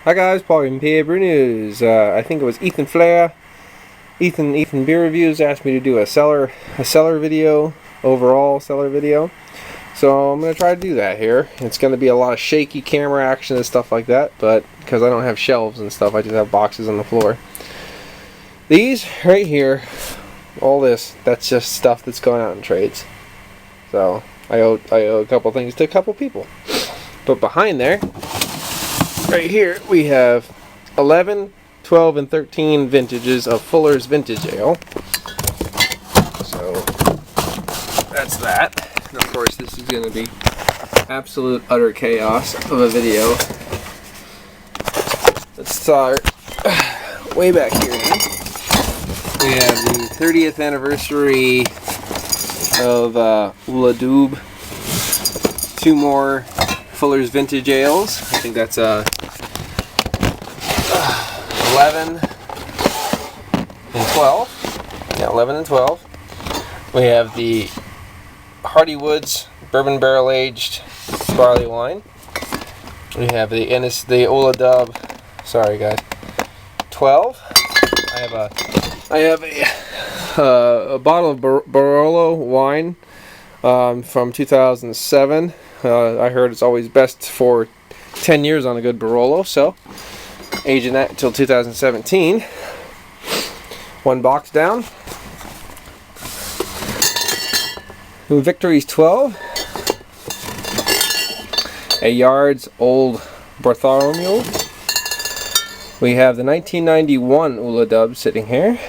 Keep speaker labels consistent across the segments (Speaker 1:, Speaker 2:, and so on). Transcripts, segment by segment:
Speaker 1: Hi guys, Paul from PABrewNews. I think it was Ethan Flair. Ethan Beer Reviews asked me to do a cellar video, overall cellar video. So I'm gonna try to do that here. It's gonna be a lot of shaky camera action and stuff like that, but because I don't have shelves and stuff, I just have boxes on the floor. These right here, all this, that's just stuff that's going out in trades. So I owe a couple things to a couple people. But behind there, right here, we have 11, 12, and 13 vintages of Fuller's Vintage Ale. So that's that. And of course, this is going to be absolute utter chaos of a video. Let's start way back here. We have the 30th anniversary of Ula Doob. 2 more Fuller's Vintage Ales. I think that's 11 and 12. Yeah, 11 and 12. We have the Hardywood's Bourbon Barrel Aged Barley Wine. We have the Ula Dub. Sorry guys. 12. I have a bottle of Barolo wine from 2007. I heard it's always best for 10 years on a good Barolo, so aging that until 2017. 1 box down. Victory's 12. A Yard's Old Bartholomew. We have the 1991 Ula Dub sitting here.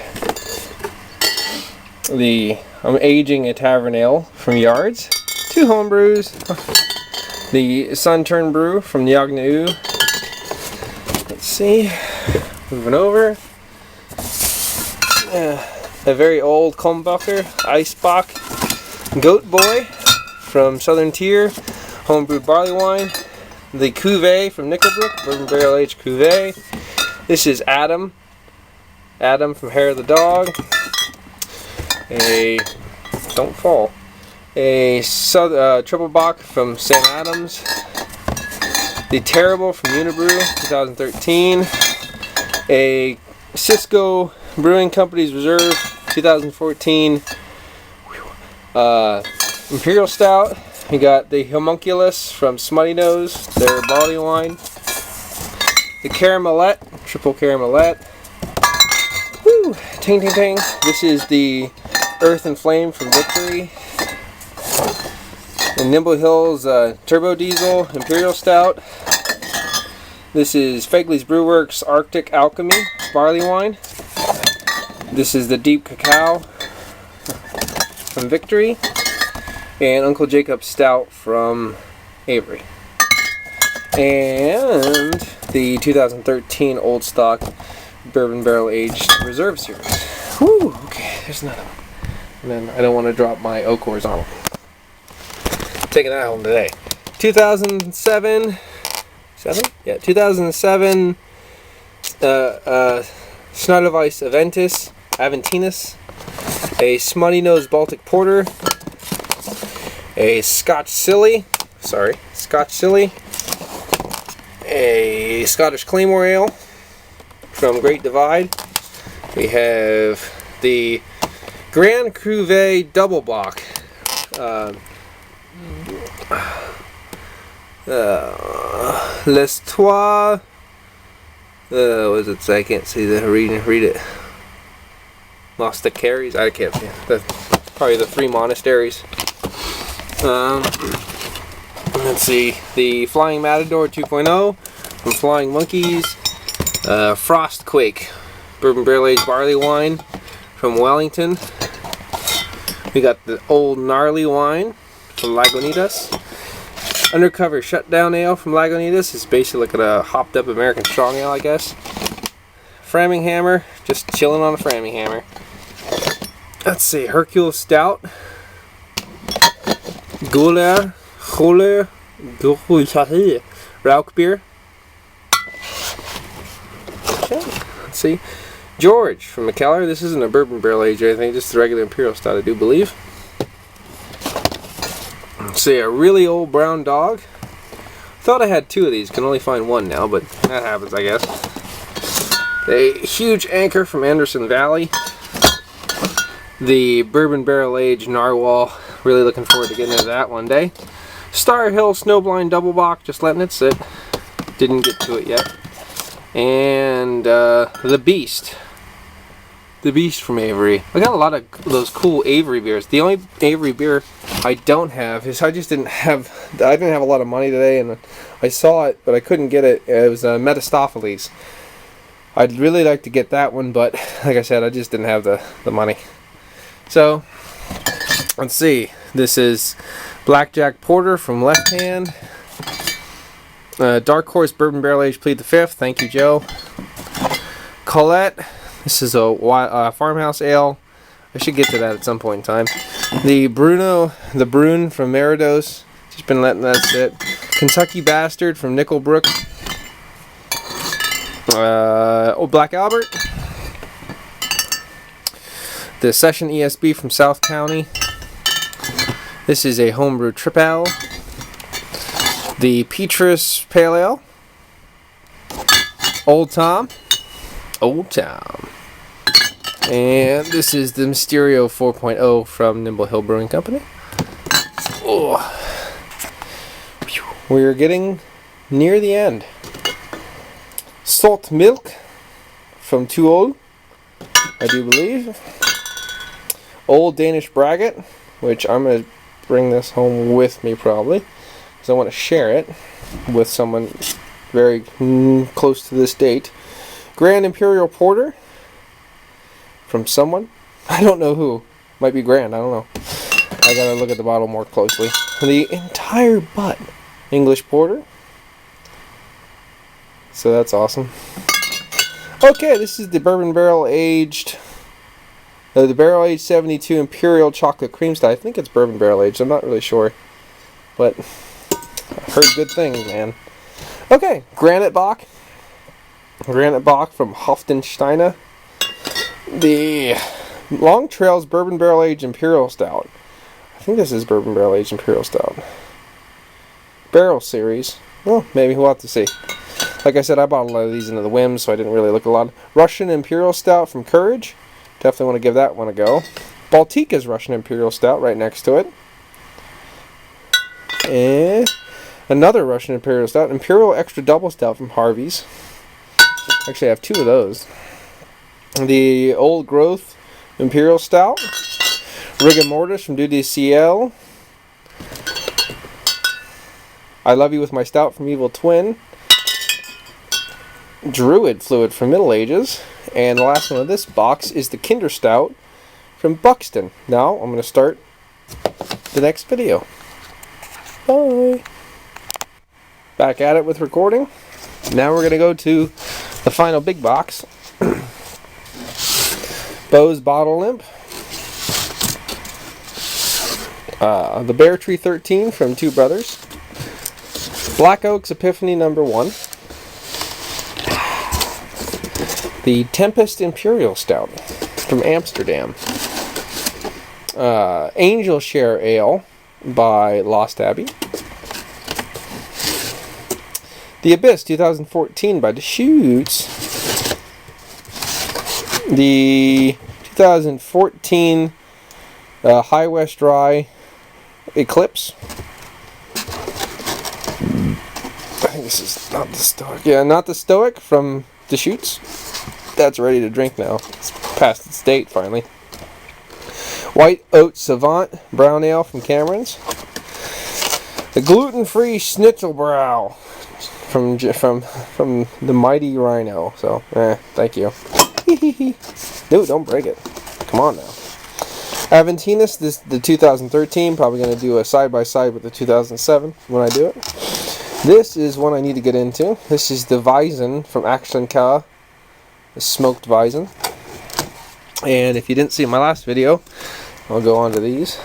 Speaker 1: I'm aging a Tavern Ale from Yards. 2 homebrews. The Sun Turn Brew from Yagnu. Let's see. Moving over. A very old Kumbacher Eisbach Goat Boy from Southern Tier. Homebrewed barley wine. The Cuvée from Nickelbrook. Bourbon Barrel Aged Cuvée. This is Adam. Adam from Hair of the Dog. Don't fall. A Triple Bock from St. Adams. The Terrible from Unibrew 2013. A Cisco Brewing Company's Reserve 2014 Imperial Stout. We got the Homunculus from Smutty Nose, their barley wine. The Caramelette, Triple Caramelette. Woo! Ting ting ting. This is the Earth and Flame from Victory. The Nimble Hills Turbo Diesel Imperial Stout. This is Fegley's Brewworks Arctic Alchemy Barley Wine. This is the Deep Cacao from Victory. And Uncle Jacob's Stout from Avery. And the 2013 Old Stock Bourbon Barrel Aged Reserve Series. Whew, okay, there's another one. And then I don't want to drop my oak horizontal. Taking that home today. 2007 Schneiderweiss Aventinus, a Smutty Nose Baltic Porter, a Scotch Silly, a Scottish Claymore Ale from Great Divide. We have the Grand Cuvée Double Block. L'Histoire. What does it say? I can't see the read it. Lost the Carries. I can't see. Probably the 3 monasteries. Let's see. The Flying Matador 2.0 from Flying Monkeys. Frostquake Bourbon Barrel Aged Barley Wine from Wellington. We got the Old Gnarly Wine from Lagunitas. Undercover Shutdown Ale from Lagunitas. It's basically like a hopped up American Strong Ale, I guess. Framingham, just chilling on a Framingham. Let's see, Hercule Stout. Guller, Rauch Beer. Okay, let's see. George from McKellar. This isn't a bourbon barrel aged or anything, just a regular Imperial Stout, I do believe. Let's see, a really old brown dog. Thought I had 2 of these. Can only find 1 now, but that happens, I guess. A huge anchor from Anderson Valley. The Bourbon Barrel Aged Narwhal. Really looking forward to getting into that one day. Star Hill Snowblind Double Bock. Just letting it sit. Didn't get to it yet. And the Beast. The Beast from Avery. I got a lot of those cool Avery beers. The only Avery beer I don't have is I didn't have a lot of money today, and I saw it, but I couldn't get it. It was Metastopheles. I'd really like to get that one, but like I said, I just didn't have the money. So, let's see. This is Blackjack Porter from Left Hand. Dark Horse Bourbon Barrel Aged Plead the Fifth. Thank you, Joe. Colette. This is a farmhouse ale. I should get to that at some point in time. The Brune from Meridos. Just been letting that sit. Kentucky Bastard from Nickelbrook. Black Albert. The Session ESB from South County. This is a homebrew trip ale. The Petrus Pale Ale. Old Tom. And this is the Mysterio 4.0 from Nimble Hill Brewing Company. Oh. We're getting near the end. Salt Milk from Tuol, I do believe. Old Danish Braggot, which I'm going to bring this home with me probably, because I want to share it with someone very close to this date. Grand Imperial Porter from someone. I don't know who. Might be Grand. I don't know. I gotta look at the bottle more closely. The entire butt English Porter. So that's awesome. Okay, this is the Bourbon Barrel Aged. The Barrel Aged 72 Imperial Chocolate Cream Style. I think it's Bourbon Barrel Aged. I'm not really sure. But I heard good things, man. Okay, Granite Bock. Granite Bock from Hoftensteiner. The Long Trails Bourbon Barrel Aged Imperial Stout. I think this is Bourbon Barrel Aged Imperial Stout. Barrel Series. Well, maybe we'll have to see. Like I said, I bought a lot of these into the whim, so I didn't really look a lot. Russian Imperial Stout from Courage. Definitely want to give that one a go. Baltika's Russian Imperial Stout right next to it. And another Russian Imperial Stout. Imperial Extra Double Stout from Harvey's. Actually, I have 2 of those. The Old Growth Imperial Stout. Rigor Mortis from DDCL. I Love You With My Stout from Evil Twin. Druid Fluid from Middle Ages. And the last one of this box is the Kinder Stout from Buxton. Now, I'm going to start the next video. Bye. Back at it with recording. Now we're going to go to the final big box. Bose Bottle Limp. The Bear Tree 13 from Two Brothers. Black Oak's Epiphany number 1. The Tempest Imperial Stout from Amsterdam. Angel Share Ale by Lost Abbey. The Abyss 2014 by Deschutes. The 2014 High West Dry Eclipse. I think this is not the Stoic. Yeah, not the Stoic from Deschutes. That's ready to drink now. It's past its date finally. White Oat Savant Brown Ale from Cameron's. The gluten-free Schnitzelbrau from the Mighty Rhino. So, thank you. No, don't break it. Come on now. Aventinus, the 2013. Probably going to do a side-by-side with the 2007 when I do it. This is one I need to get into. This is the Weizen from Action K. The smoked Weizen. And if you didn't see my last video, I'll go on to these,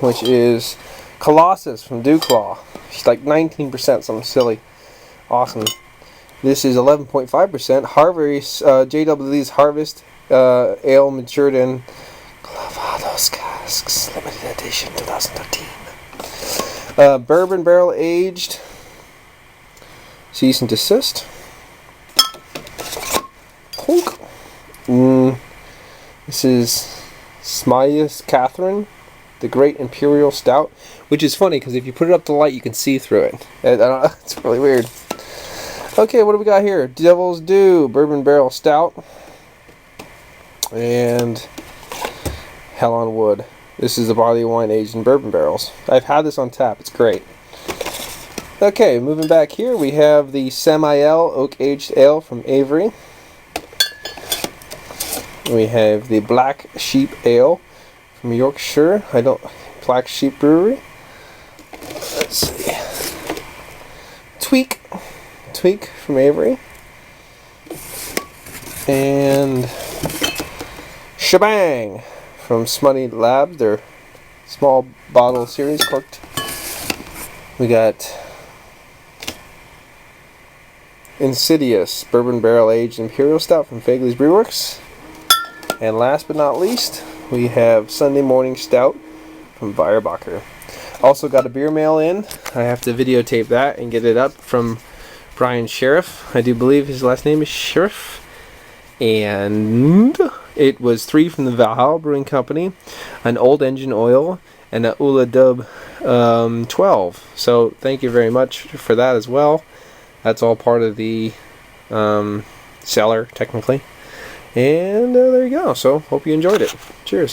Speaker 1: which is Colossus from Dewclaw. It's like 19%, something silly. Awesome. This is 11.5%. Harvey's JW's Harvest Ale matured in Clavados casks, limited edition 2013. Bourbon Barrel Aged cease and desist. Honk. This is Smias Catherine, the Great Imperial Stout, which is funny because if you put it up to light, you can see through it. I don't know, it's really weird. Okay, what do we got here? Devil's Due Bourbon Barrel Stout and Hell on Wood. This is a barley wine aged in bourbon barrels. I've had this on tap. It's great. Okay, moving back here, we have the Samael Oak Aged Ale from Avery. We have the Black Sheep Ale from Yorkshire. Black Sheep Brewery. Let's see. Tweak from Avery. And Shebang from Smutty Labs. Their small bottle series corked. We got Insidious Bourbon Barrel Aged Imperial Stout from Fagley's Brewworks. And last but not least, we have Sunday Morning Stout from Weyerbacher. Also got a beer mail in. I have to videotape that and get it up from Brian Sheriff. I do believe his last name is Sheriff. And it was 3 from the Valhalla Brewing Company, an Old Engine Oil, and a Ula Dub 12. So thank you very much for that as well. That's all part of the Cellar, technically. And there you go. So hope you enjoyed it. Cheers.